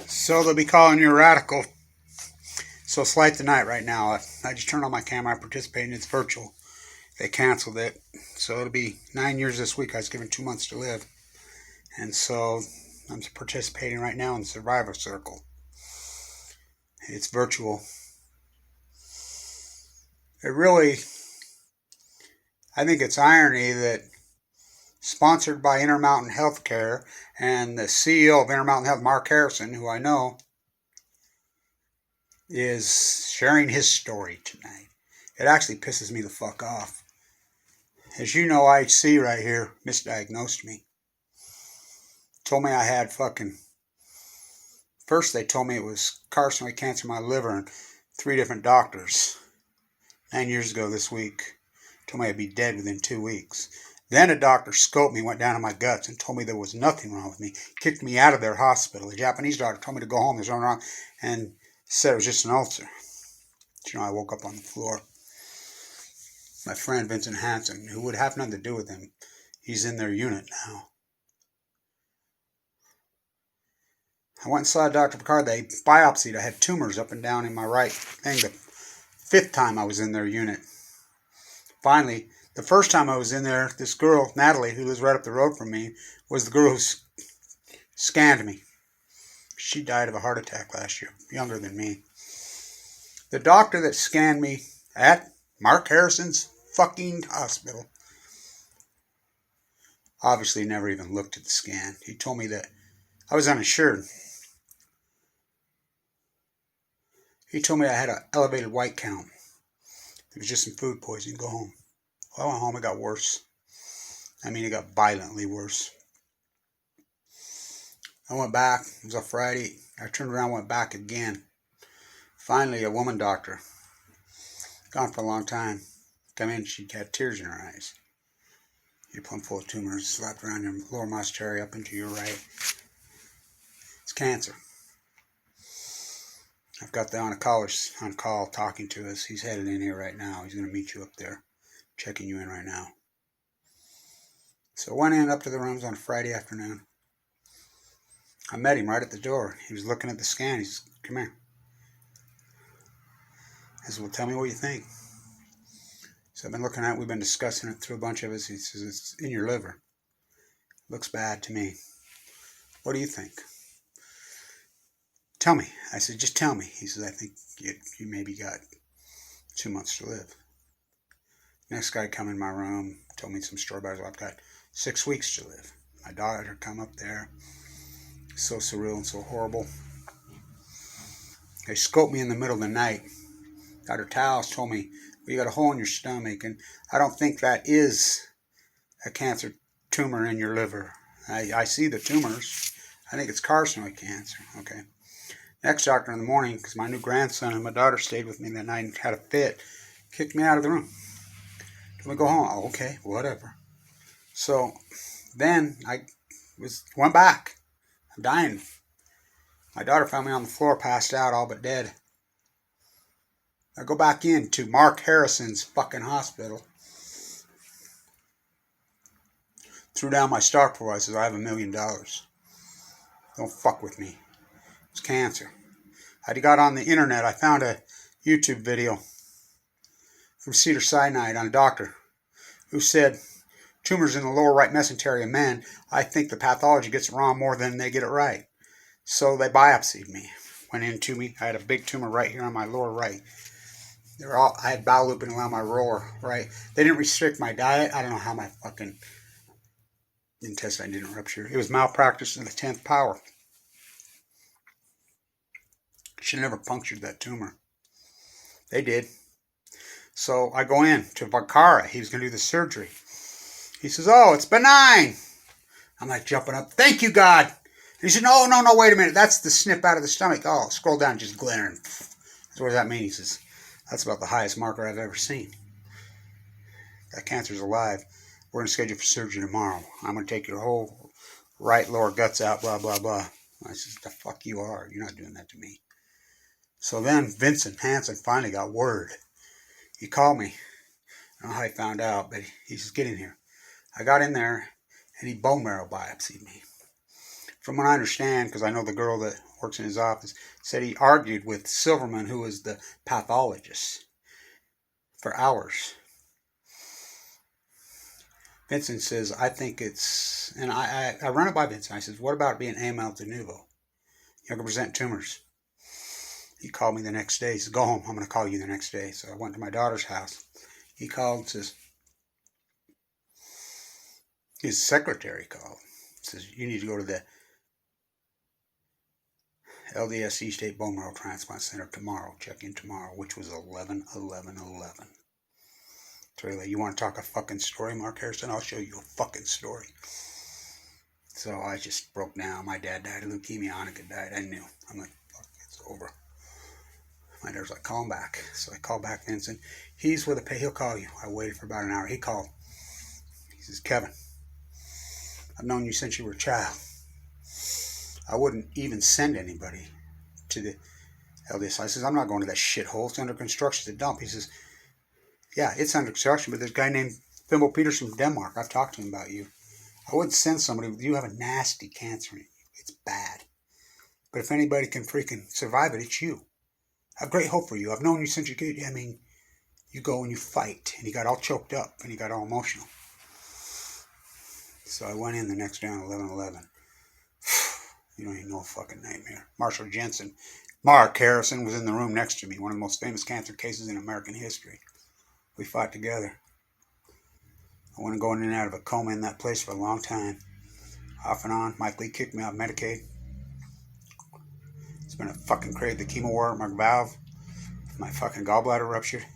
So they'll be calling you a radical. So it's light the night right now. I just turned on my camera. I participated. It's virtual. They canceled it. So it'll be 9 years this week. I was given 2 months to live. And so I'm participating right now in the Survivor Circle. It's virtual. It really, I think it's irony that sponsored by Intermountain Healthcare and the CEO of Intermountain Health, Mark Harrison, who I know, is sharing his story tonight. It actually pisses me the fuck off. As you know, IHC right here misdiagnosed me. Told me I had fucking... First they told me it was carcinoid cancer in my liver, and 3 different doctors 9 years ago this week told me I'd be dead within 2 weeks. Then a doctor scoped me, went down to my guts, and told me there was nothing wrong with me. Kicked me out of their hospital. The Japanese doctor told me to go home. There's nothing wrong, and said it was just an ulcer. But, I woke up on the floor. My friend Vincent Hansen, who would have nothing to do with him, he's in their unit now. I went and saw Dr. Picard. They biopsied. I had tumors up and down in my right thing. The 5th time I was in their unit. Finally, the first time I was in there, this girl, Natalie, who lives right up the road from me, was the girl who scanned me. She died of a heart attack last year, younger than me. The doctor that scanned me at Mark Harrison's fucking hospital obviously never even looked at the scan. He told me that I was uninsured. He told me I had an elevated white count. It was just some food poisoning. Go home. Well, I went home. It got worse. I mean, it got violently worse. I went back. It was a Friday. I turned around and went back again. Finally, a woman doctor, gone for a long time, come in. She had tears in her eyes. You're plumb full of tumors, slapped around your lower masseter up into your right. It's cancer. I've got the oncologist on call talking to us. He's headed in here right now. He's going to meet you up there, checking you in right now. So I went in up to the rooms on a Friday afternoon. I met him right at the door. He was looking at the scan. He says, come here. I said, well, tell me what you think. So I've been looking at it. We've been discussing it through a bunch of us. He says, it's in your liver. Looks bad to me. What do you think? Tell me. I said, just tell me. He says, I think you maybe got 2 months to live. Next guy come in my room, told me some story about it. I've got 6 weeks to live. My daughter come up there. So surreal and so horrible. They scoped me in the middle of the night. Dr. Taos told me, well, you got a hole in your stomach, and I don't think that is a cancer tumor in your liver. I see the tumors. I think it's carcinoid cancer. Okay. Next doctor in the morning, because my new grandson and my daughter stayed with me that night and had a fit, kicked me out of the room. Told me to go home. Oh, okay, whatever. So then I went back. I'm dying. My daughter found me on the floor, passed out, all but dead. I go back into Mark Harrison's fucking hospital. Threw down my stock report. I says, I have $1 million. Don't fuck with me. It's cancer. I got on the internet. I found a YouTube video from Cedars-Sinai on a doctor who said, tumors in the lower right mesentery of men, I think the pathology gets it wrong more than they get it right. So they biopsied me. Went into me. I had a big tumor right here on my lower right. I had bowel looping around my lower right. They didn't restrict my diet. I don't know how my fucking intestine didn't rupture. It was malpractice to the 10th power. Should have never punctured that tumor. They did. So I go in to Vakara. He was going to do the surgery. He says, oh, it's benign. I'm like jumping up. Thank you, God. And he said, no, wait a minute. That's the snip out of the stomach. Oh, scroll down, just glaring. So what does that mean? He says, that's about the highest marker I've ever seen. That cancer's alive. We're going to schedule for surgery tomorrow. I'm going to take your whole right lower guts out, blah, blah, blah. I said, the fuck you are. You're not doing that to me. So then Vincent Hansen finally got word. He called me. I don't know how he found out, but he says, get in here. I got in there, and he bone marrow biopsied me. From what I understand, because I know the girl that works in his office, said he argued with Silverman, who was the pathologist, for hours. Vincent says, I think it's, and I run it by Vincent. I says, what about being AML de novo? You're going to present tumors. He called me the next day. He says, go home. I'm going to call you the next day. So I went to my daughter's house. He called and says, his secretary called. Says, you need to go to the LDS East State Bone Marrow Transplant Center tomorrow. Check in tomorrow, which was 11/11/11. Trailer, you want to talk a fucking story, Mark Harrison? I'll show you a fucking story. So I just broke down. My dad died of leukemia. Annika died. I knew. I'm like, fuck, it's over. My dad's like, call him back. So I called back Vincent. He's with a pay. He'll call you. I waited for about an hour. He called. He says, Kevin, I've known you since you were a child. I wouldn't even send anybody to the LDS. I says, I'm not going to that shithole. It's under construction. It's a dump. He says, yeah, it's under construction, but there's a guy named Fimbo Peterson from Denmark. I've talked to him about you. I wouldn't send somebody. You have a nasty cancer in you. It's bad. But if anybody can freaking survive it, it's you. I have great hope for you. I've known you since you're kid. I mean, you go and you fight. And he got all choked up and he got all emotional. So I went in the next day on 11/11. You don't even know a fucking nightmare. Marshall Jensen. Mark Harrison was in the room next to me. One of the most famous cancer cases in American history. We fought together. I went going in and out of a coma in that place for a long time. Off and on. Mike Lee kicked me out of Medicaid. It's been a fucking crazy. The chemo wore my valve. My fucking gallbladder ruptured.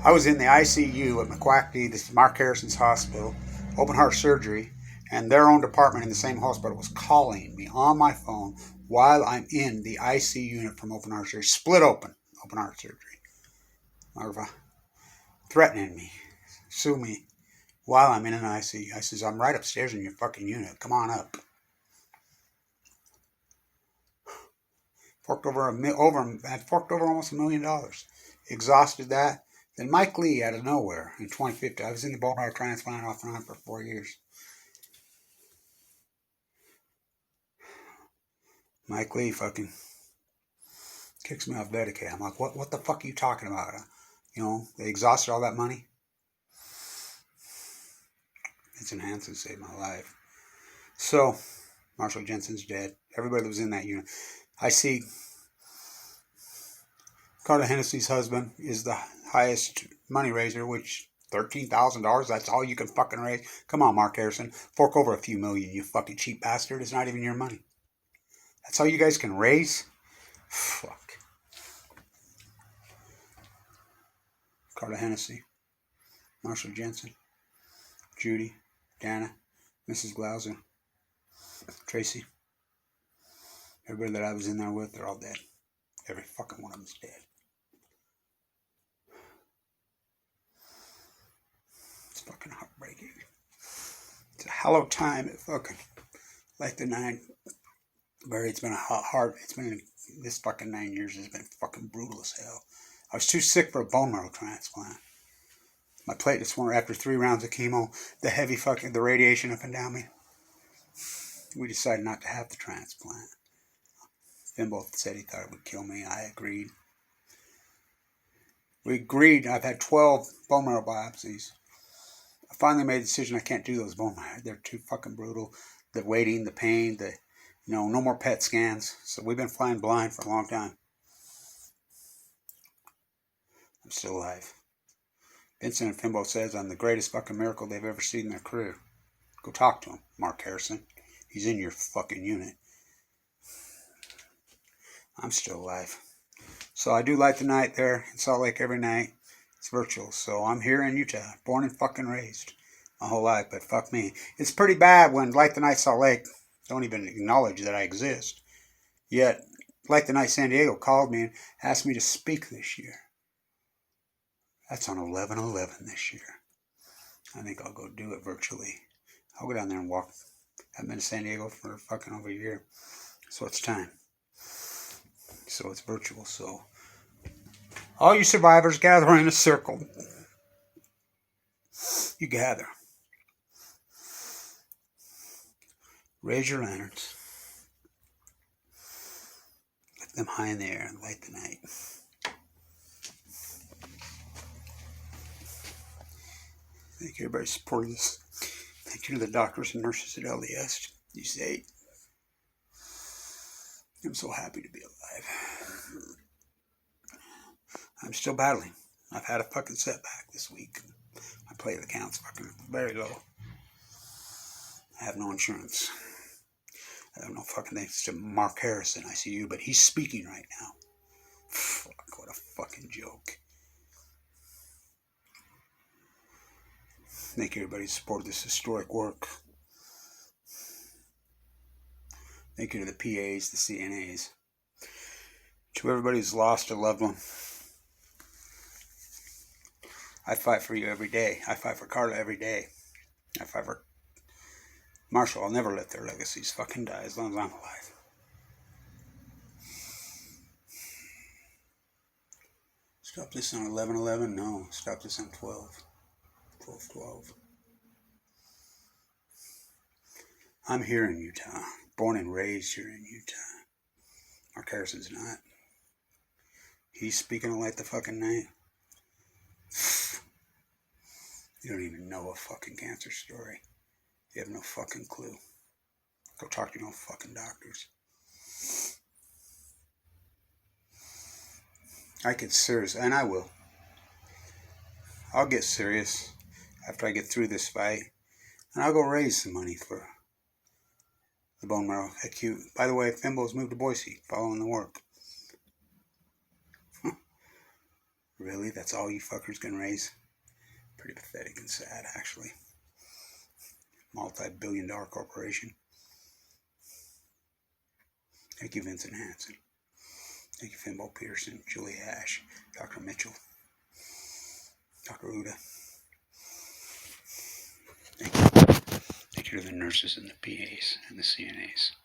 I was in the ICU at McQuackty, this is Mark Harrison's hospital, open heart surgery, and their own department in the same hospital was calling me on my phone while I'm in the IC unit from open heart surgery. Split open heart surgery. Marva. Threatening me. Sue me while I'm in an ICU. I says, I'm right upstairs in your fucking unit. Come on up. Forked over almost $1 million. Exhausted that. Then Mike Lee out of nowhere in 2050. I was in the bone marrow transplant off and on for 4 years. Mike Lee fucking kicks me off Medicaid. I'm like, what the fuck are you talking about? You know, they exhausted all that money. Vincent Hansen saved my life. So, Marshall Jensen's dead. Everybody that was in that unit. I see Carter Hennessy's husband is the highest money raiser, which $13,000, that's all you can fucking raise. Come on, Mark Harrison. Fork over a few million, you fucking cheap bastard. It's not even your money. That's all you guys can raise? Fuck. Carter Hennessy, Marshall Jensen, Judy, Dana, Mrs. Glauser, Tracy. Everybody that I was in there with, they're all dead. Every fucking one of them's dead. It's fucking heartbreaking. It's a hallowed time at fucking like the 9. It's been this fucking 9 years has been fucking brutal as hell. I was too sick for a bone marrow transplant. My platelets were after 3 rounds of chemo, the radiation up and down me. We decided not to have the transplant. Fimbo said he thought it would kill me. I agreed. We agreed. I've had 12 bone marrow biopsies. I finally made a decision I can't do those bone marrow. They're too fucking brutal. The waiting, the pain, no more PET scans. So we've been flying blind for a long time. I'm still alive. Vincent and Fimbo says I'm the greatest fucking miracle they've ever seen in their career. Go talk to him, Mark Harrison. He's in your fucking unit. I'm still alive. So I do light the night there in Salt Lake every night. It's virtual. So I'm here in Utah, born and fucking raised my whole life, but fuck me. It's pretty bad when Light the Night Salt Lake don't even acknowledge that I exist. Yet, Light the Night San Diego called me and asked me to speak this year. That's on 11/11 this year. I think I'll go do it virtually. I'll go down there and walk. I've been to San Diego for fucking over a year. So it's time. So it's virtual. So all you survivors gather in a circle. You gather. Raise your lanterns. them high in the air and light the night. Thank you, everybody, for supporting this. Thank you to the doctors and nurses at LDS. You say, I'm so happy to be alive. I'm still battling. I've had a fucking setback this week. My platelet count's fucking very low. I have no insurance. I have no fucking thanks to Mark Harrison, ICU, but he's speaking right now. Fuck, what a fucking joke. Thank you, everybody, who supported this historic work. Thank you to the PAs, the CNAs. To everybody who's lost a loved one. I fight for you every day. I fight for Carla every day. I fight for Marshall. I'll never let their legacies fucking die as long as I'm alive. Stop this on 11/11? No. Stop this on 12/12. I'm here in Utah. Born and raised here in Utah. Mark Harrison's not. He's speaking to light the fucking night. You don't even know a fucking cancer story. You have no fucking clue. Go talk to no fucking doctors. I get serious, and I will. I'll get serious after I get through this fight, and I'll go raise some money for the bone marrow acute. By the way, Fimbo's moved to Boise, following the work. Really? That's all you fuckers can raise? Pretty pathetic and sad, actually. Multi-billion-dollar corporation. Thank you, Vincent Hansen. Thank you, Fimbo Peterson, Julie Ash, Dr. Mitchell, Dr. Uda. Thank you. Thank you to the nurses and the PAs and the CNAs.